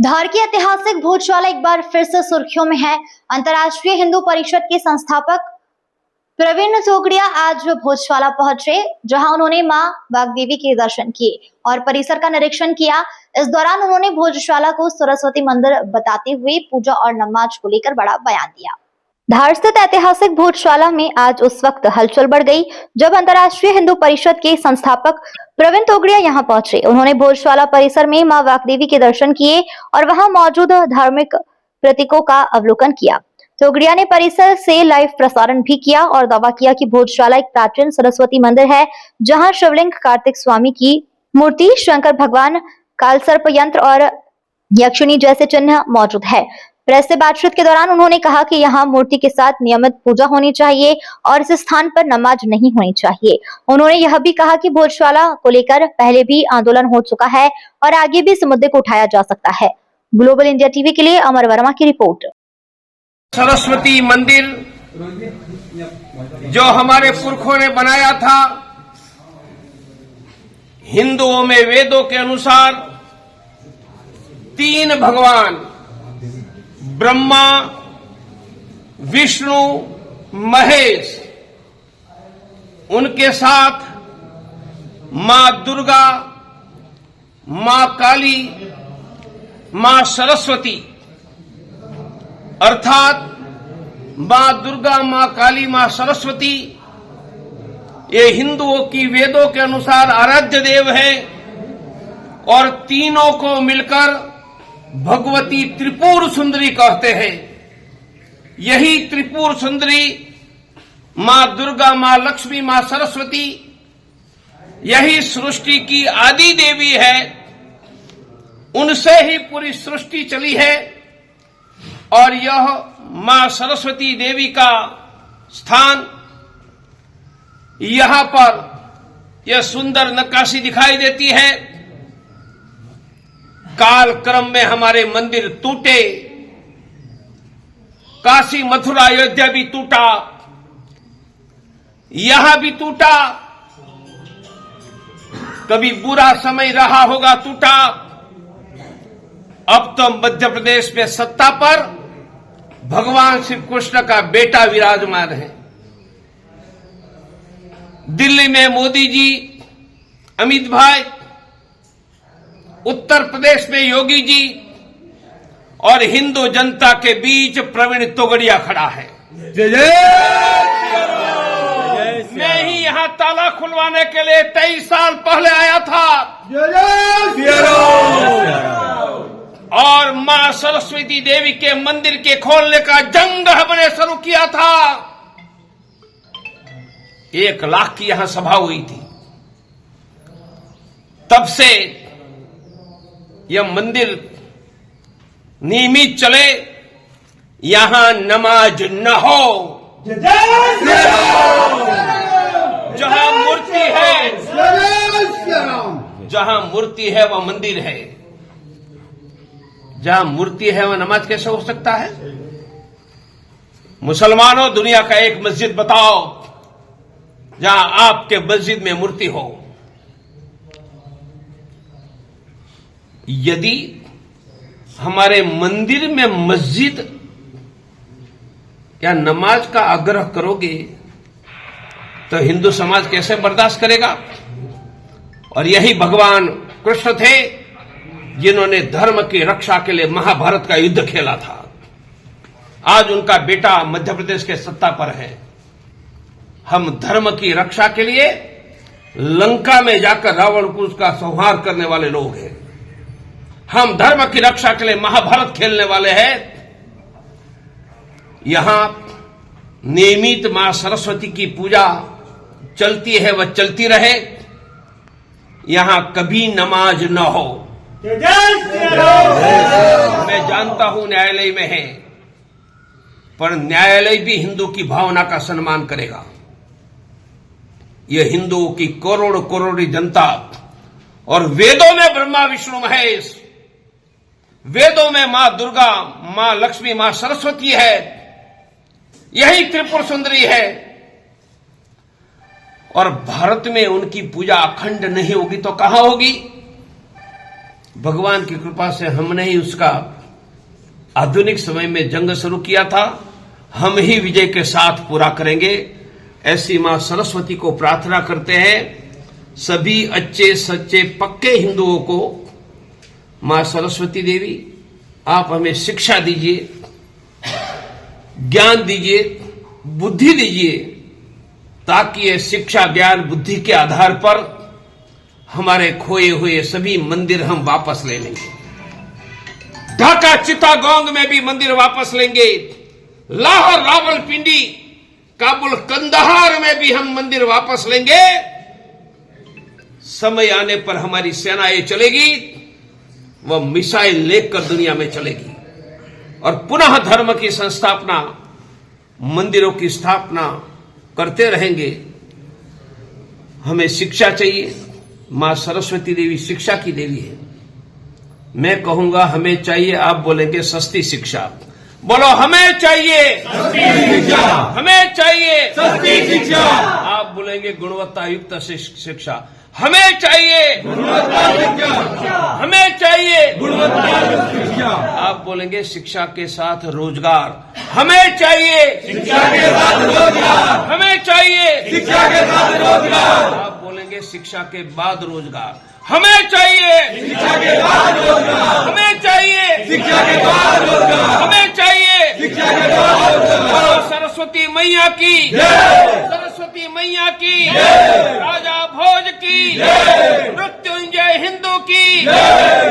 धार की ऐतिहासिक भोजशाला एक बार फिर से सुर्खियों में है। अंतर्राष्ट्रीय हिंदू परिषद के संस्थापक प्रवीण तोगड़िया आज भोजशाला पहुंचे, जहां उन्होंने मां वाग्देवी के दर्शन किए और परिसर का निरीक्षण किया। इस दौरान उन्होंने भोजशाला को सरस्वती मंदिर बताते हुए पूजा और नमाज को लेकर बड़ा बयान दिया। धार स्थित ऐतिहासिक भोजशाला में आज उस वक्त हलचल बढ़ गई जब अंतर्राष्ट्रीय हिंदू परिषद के संस्थापक प्रवीण तोगड़िया यहां पहुंचे। उन्होंने भोजशाला परिसर में मां वाग्देवी के दर्शन किए और वहां मौजूद धार्मिक प्रतीकों का अवलोकन किया। तोगड़िया ने परिसर से लाइव प्रसारण भी किया और दावा किया कि भोजशाला एक प्राचीन सरस्वती मंदिर है, जहां शिवलिंग, कार्तिक स्वामी की मूर्ति, शंकर भगवान, कालसर्प यंत्र और यक्षिणी जैसे चिन्ह मौजूद है। प्रेस से बातचीत के दौरान उन्होंने कहा कि यहाँ मूर्ति के साथ नियमित पूजा होनी चाहिए और इस स्थान पर नमाज नहीं होनी चाहिए। उन्होंने यह भी कहा कि भोजशाला को लेकर पहले भी आंदोलन हो चुका है और आगे भी इस मुद्दे को उठाया जा सकता है। ग्लोबल इंडिया टीवी के लिए अमर वर्मा की रिपोर्ट। सरस्वती मंदिर जो हमारे पुरखों ने बनाया था, हिंदुओं में वेदों के अनुसार 3 भगवान ब्रह्मा, विष्णु, महेश, उनके साथ मां दुर्गा, मां काली, मां सरस्वती, अर्थात मां दुर्गा, मां काली, मां सरस्वती ये हिंदुओं की वेदों के अनुसार आराध्य देव है और तीनों को मिलकर भगवती त्रिपुर सुंदरी कहते हैं। यही त्रिपुर सुंदरी मां दुर्गा, मां लक्ष्मी, मां सरस्वती यही सृष्टि की आदि देवी है। उनसे ही पूरी सृष्टि चली है और यह मां सरस्वती देवी का स्थान, यहां पर यह सुंदर नक्काशी दिखाई देती है। काल क्रम में हमारे मंदिर टूटे, काशी, मथुरा, अयोध्या भी टूटा, यहां भी टूटा। कभी बुरा समय रहा होगा, टूटा। अब तो मध्य प्रदेश में सत्ता पर भगवान श्री कृष्ण का बेटा विराजमान है। दिल्ली में मोदी जी, अमित भाई, उत्तर प्रदेश में योगी जी और हिंदू जनता के बीच प्रवीण तोगड़िया खड़ा है। मैं ही यहां ताला खुलवाने के लिए 23 साल पहले आया था और मां सरस्वती देवी के मंदिर के खोलने का जंग हमने शुरू किया था। 1 लाख की यहां सभा हुई थी। तब से यह मंदिर नियमित चले, यहां नमाज न हो। जहां मूर्ति है, जहां मूर्ति है वह मंदिर है। जहां मूर्ति है वह नमाज कैसे हो सकता है? मुसलमानों, दुनिया का एक मस्जिद बताओ जहां आपके मस्जिद में मूर्ति हो। यदि हमारे मंदिर में मस्जिद या नमाज का आग्रह करोगे तो हिंदू समाज कैसे बर्दाश्त करेगा? और यही भगवान कृष्ण थे जिन्होंने धर्म की रक्षा के लिए महाभारत का युद्ध खेला था। आज उनका बेटा मध्य प्रदेश के सत्ता पर है। हम धर्म की रक्षा के लिए लंका में जाकर रावण को उसका संहार करने वाले लोग हैं। हम धर्म की रक्षा के लिए महाभारत खेलने वाले हैं। यहां नियमित मां सरस्वती की पूजा चलती है, वह चलती रहे। यहां कभी नमाज न हो। मैं जानता हूं न्यायालय में है, पर न्यायालय भी हिंदू की भावना का सम्मान करेगा। यह हिंदुओं की करोड़ करोड़ी जनता और वेदों में ब्रह्मा, विष्णु, महेश, वेदों में मां दुर्गा, मां लक्ष्मी, मां सरस्वती है, यही त्रिपुर सुंदरी है। और भारत में उनकी पूजा अखंड नहीं होगी तो कहां होगी? भगवान की कृपा से हमने ही उसका आधुनिक समय में जंग शुरू किया था, हम ही विजय के साथ पूरा करेंगे। ऐसी मां सरस्वती को प्रार्थना करते हैं। सभी अच्छे सच्चे पक्के हिंदुओं को मां सरस्वती देवी आप हमें शिक्षा दीजिए, ज्ञान दीजिए, बुद्धि दीजिए, ताकि ये शिक्षा ज्ञान बुद्धि के आधार पर हमारे खोए हुए सभी मंदिर हम वापस ले लेंगे। ढाका चित्तागोंग में भी मंदिर वापस लेंगे, लाहौर रावलपिंडी काबुल कंदहार में भी हम मंदिर वापस लेंगे। समय आने पर हमारी सेनाएं चलेगी, वह मिसाइल लेकर दुनिया में चलेगी और पुनः धर्म की संस्थापना, मंदिरों की स्थापना करते रहेंगे। हमें शिक्षा चाहिए, मां सरस्वती देवी शिक्षा की देवी है। मैं कहूंगा हमें चाहिए, आप बोलेंगे सस्ती शिक्षा। बोलो हमें चाहिए सस्ती शिक्षा, हमें चाहिए सस्ती शिक्षा। आप बोलेंगे गुणवत्ता युक्त शिक्षा। हमें चाहिए गुणवत्ता शिक्षा, हमें चाहिए गुणवत्ता शिक्षा। आप बोलेंगे शिक्षा के साथ रोजगार। हमें चाहिए शिक्षा के साथ रोजगार, हमें चाहिए शिक्षा के साथ रोजगार। आप बोलेंगे शिक्षा के बाद रोजगार। हमें चाहिए शिक्षा के बाद रोजगार, हमें चाहिए शिक्षा के बाद रोजगार, हमें चाहिए शिक्षा के बाद रोजगार। सरस्वती मैया की जय, सरस्वती मैया की जय, राजा भोज की जय, मृत्युंजय हिंदू की जय।